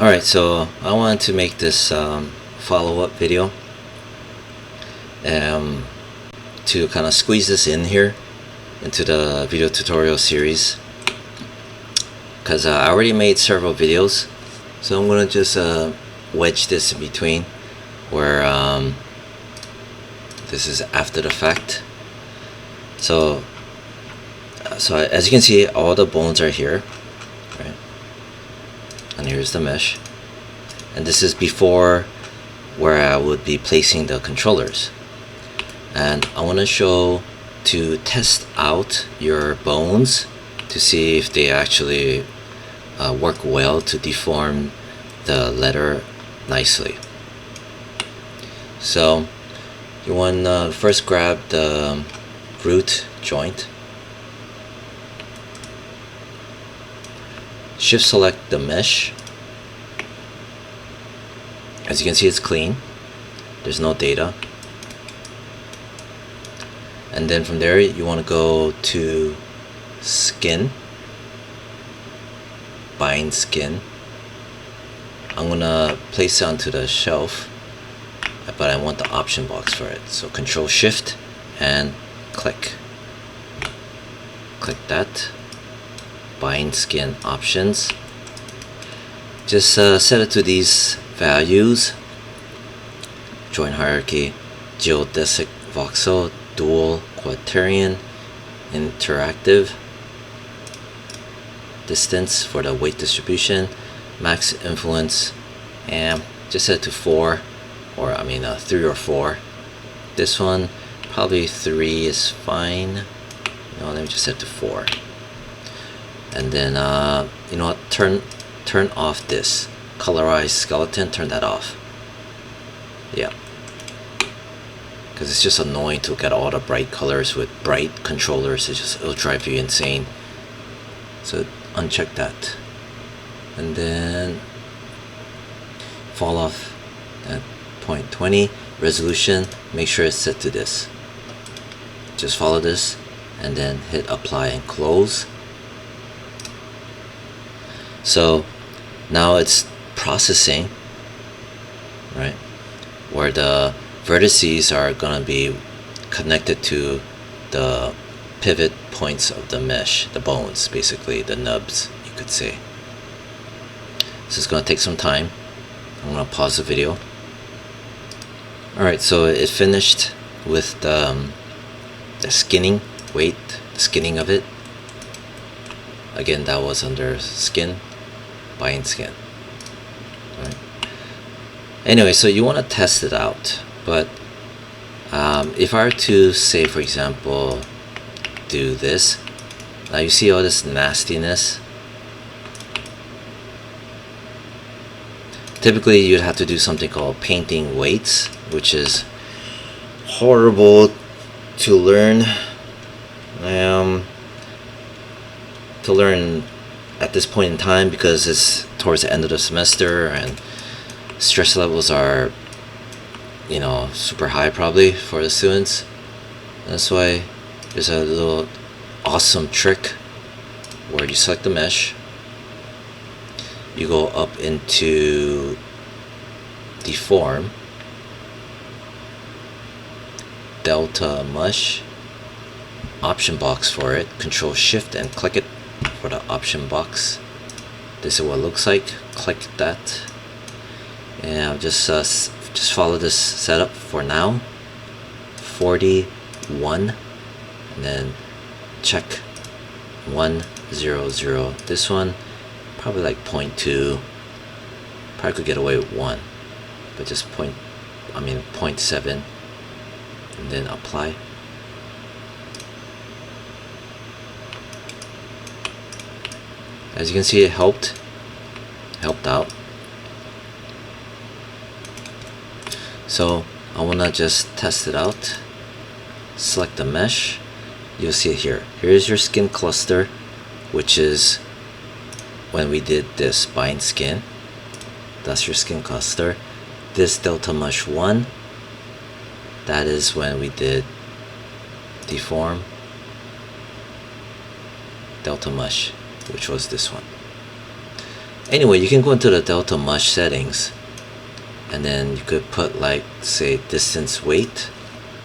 Alright, so I wanted to make this follow-up video to kind of squeeze this in here into the video tutorial series, because I already made several videos, so I'm going to just wedge this in between where this is after the fact. So as you can see, all the bones are here, right? And here's the mesh, and this is before where I would be placing the controllers. And I want to show to test out your bones to see if they actually work well to deform the letter nicely. So you want to first grab the root joint, shift select the mesh. As you can see, it's clean, there's no data. And then from there you want to go to skin, bind skin. I'm gonna place it onto the shelf, but I want the option box for it, so Control Shift and click that, bind skin options. Just set it to these values: joint hierarchy, geodesic voxel, dual quaternion, interactive, distance for the weight distribution, max influence, and just set it to 4, or 3 or 4. This one probably 3 is fine. No, let me just set it to 4. And then you know what, turn off this colorized skeleton, turn that off. Yeah, because it's just annoying to get all the bright colors with bright controllers. It'll drive you insane. So uncheck that, and then fall off at 0.20 resolution. Make sure it's set to this. Just follow this and then hit apply and close. So now it's processing, right, where the vertices are gonna be connected to the pivot points of the mesh, the bones, basically the nubs, you could say. This is gonna take some time. I'm gonna pause the video. Alright, so it finished with the skinning. The skinning of it. Again, that was under skin, bind skin. Right. Anyway, so you want to test it out, but if I were to say, for example, do this, now you see all this nastiness. Typically you'd have to do something called painting weights, which is horrible to learn at this point in time, because it's towards the end of the semester and stress levels are, super high probably for the students. That's why there's a little awesome trick where you select the mesh, you go up into deform, delta mesh, option box for it, Control Shift and click it for the option box. This is what it looks like. Click that, and I'll just follow this setup for now. 41, and then check 100. This one probably like 0.2. Probably could get away with 1, but just 0.7, and then apply. As you can see, it helped out. So I want to just test it out. Select the mesh. You'll see it here. Here's your skin cluster, which is when we did this bind skin. That's your skin cluster. This delta mesh 1, that is when we did deform delta mesh, which was this one. Anyway, you can go into the Delta Mush settings, and then you could put, like, say, distance weight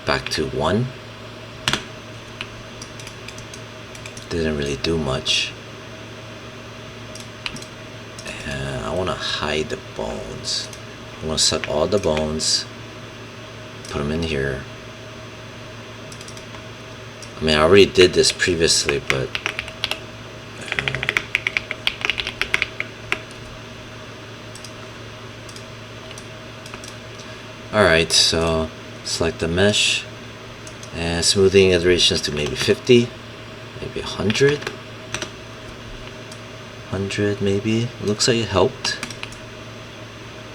back to 1. Didn't really do much. And I want to hide the bones. I'm going to set all the bones, put them in here. I mean, I already did this previously, but alright, so select the mesh and smoothing iterations to maybe 50, maybe 100. 100 maybe. Looks like it helped.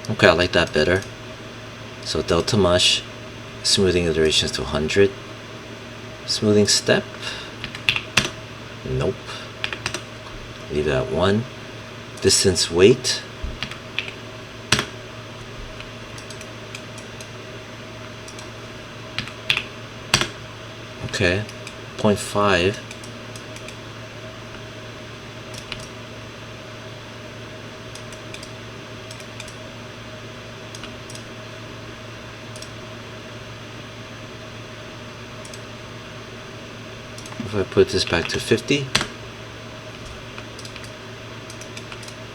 Okay, I like that better. So Delta Mush, smoothing iterations to 100. Smoothing step, nope. Leave it at 1. Distance weight, okay, 0.5. If I put this back to 50,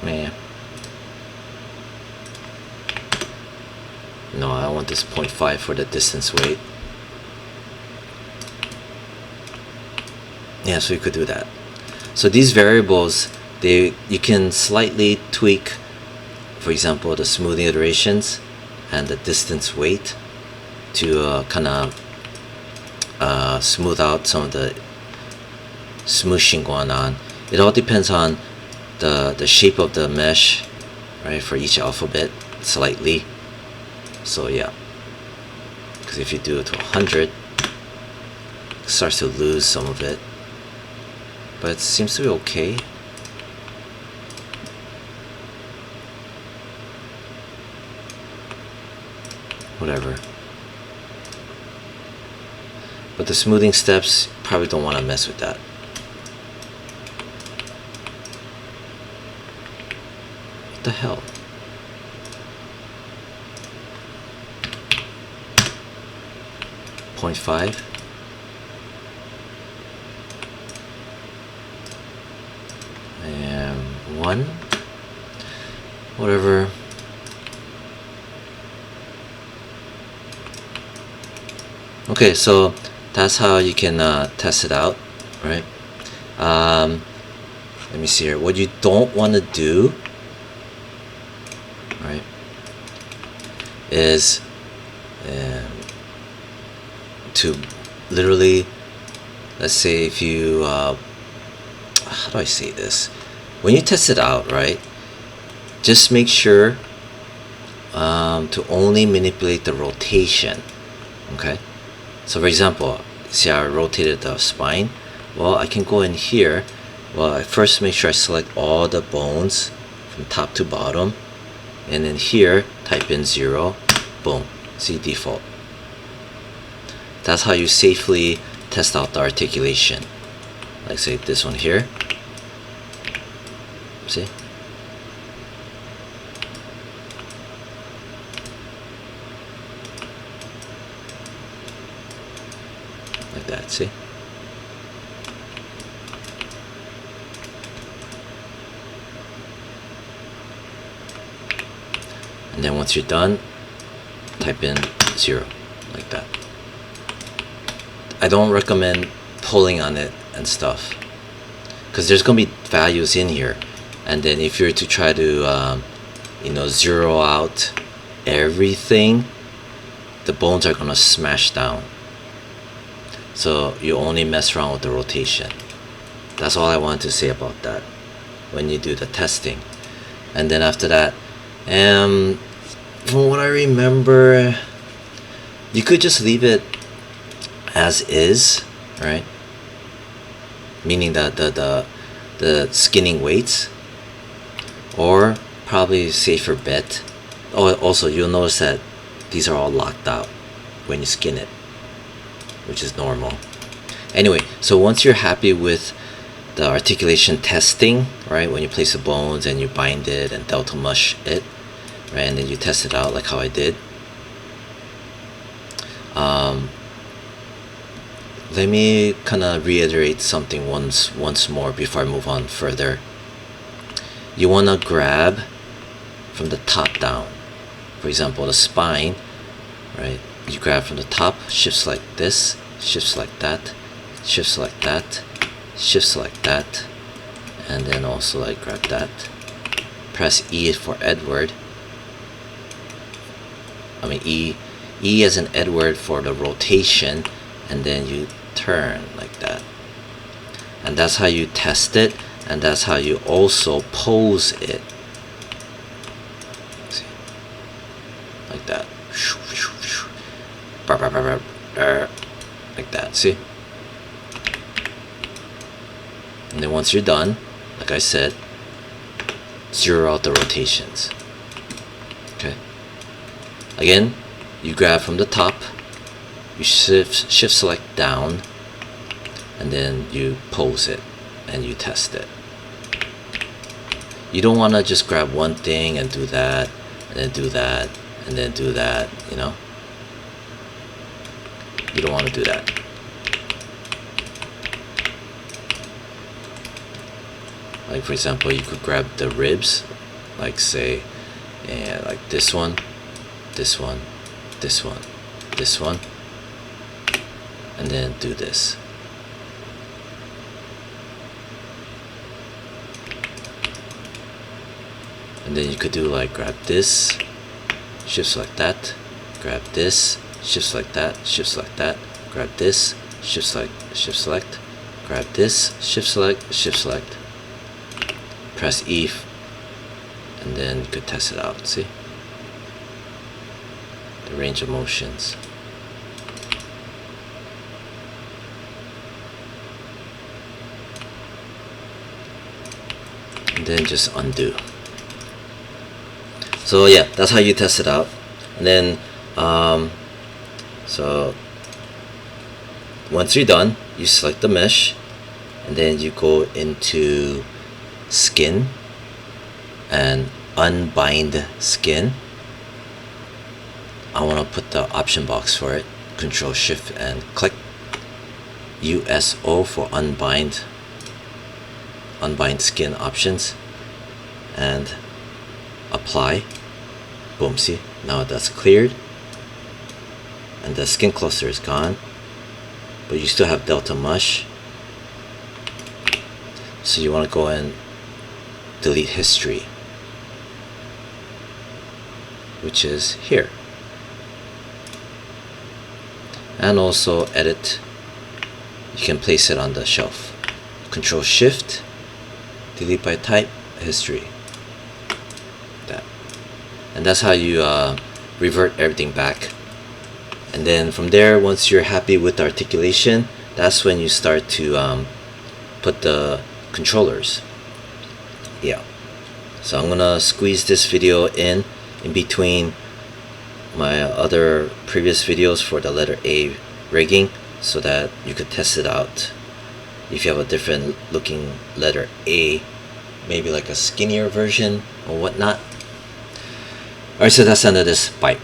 man, no, I want this 0.5 for the distance weight. Yeah, so you could do that. So these variables, you can slightly tweak, for example, the smoothing iterations and the distance weight to kind of smooth out some of the smooshing going on. It all depends on the shape of the mesh, right, for each alphabet slightly. So yeah, because if you do it to 100, it starts to lose some of it, but it seems to be okay. Whatever. But the smoothing steps, probably don't want to mess with that. What the hell? Point 0.5. And 1. Whatever. Okay, so that's how you can test it out, right? Let me see here. What you don't want to do, right, is to literally, let's say if you, how do I say this? When you test it out, right, just make sure to only manipulate the rotation, okay? So for example, see how I rotated the spine? Well, I can go in here. Well, I first make sure I select all the bones from top to bottom, and then here type in 0. Boom. See, default. That's how you safely test out the articulation. Like say this one here. See? Like that, see? And then once you're done, type in 0, like that. I don't recommend pulling on it and stuff, because there's gonna be values in here, and then if you're to try to zero out everything, the bones are gonna smash down. So you only mess around with the rotation. That's all I wanted to say about that when you do the testing. And then after that, from what I remember, you could just leave it as is, right? Meaning that the skinning weights, or probably safer bet. Oh, also you'll notice that these are all locked out when you skin it, which is normal. Anyway, so once you're happy with the articulation testing, right? When you place the bones and you bind it and delta mush it, right? And then you test it out like how I did. Let me kind of reiterate something once more before I move on further. You want to grab from the top down. For example, the spine, right? You grab from the top, shifts like this, shifts like that, shifts like that, shifts like that, and then also like grab that. Press E for Edward. I mean E as in Edward for the rotation, and then you turn like that. And that's how you test it, and that's how you also pose it. See? Like that. Like that, see? And then once you're done, like I said, zero out the rotations. Okay. Again, you grab from the top, you shift select down, and then you pose it and you test it. You don't want to just grab one thing and do that, and then do that, and then do that, you know? You don't want to do that. Like for example, you could grab the ribs, like say, and like this one, this one, this one, this one, and then do this. And then you could do like grab this, shifts like that, grab this, shifts like that, shifts like that, grab this, shift select, grab this, shift select, press E, and then you could test it out. See the range of motions. And then just undo. So yeah, that's how you test it out. And then so once you're done, you select the mesh, and then you go into skin and unbind skin. I want to put the option box for it. Control Shift and click USO for unbind skin options, and apply. Boom, see, now that's cleared and the skin cluster is gone, but you still have delta mush. So you want to go and delete history, which is here, and also edit. You can place it on the shelf. Control Shift, delete by type, history. That, and that's how you revert everything back. And then from there, once you're happy with the articulation, that's when you start to put the controllers. Yeah. So I'm gonna squeeze this video in between my other previous videos for the letter A rigging, so that you could test it out. If you have a different looking letter A, maybe like a skinnier version or whatnot. Alright, so that's the end of this. Bye.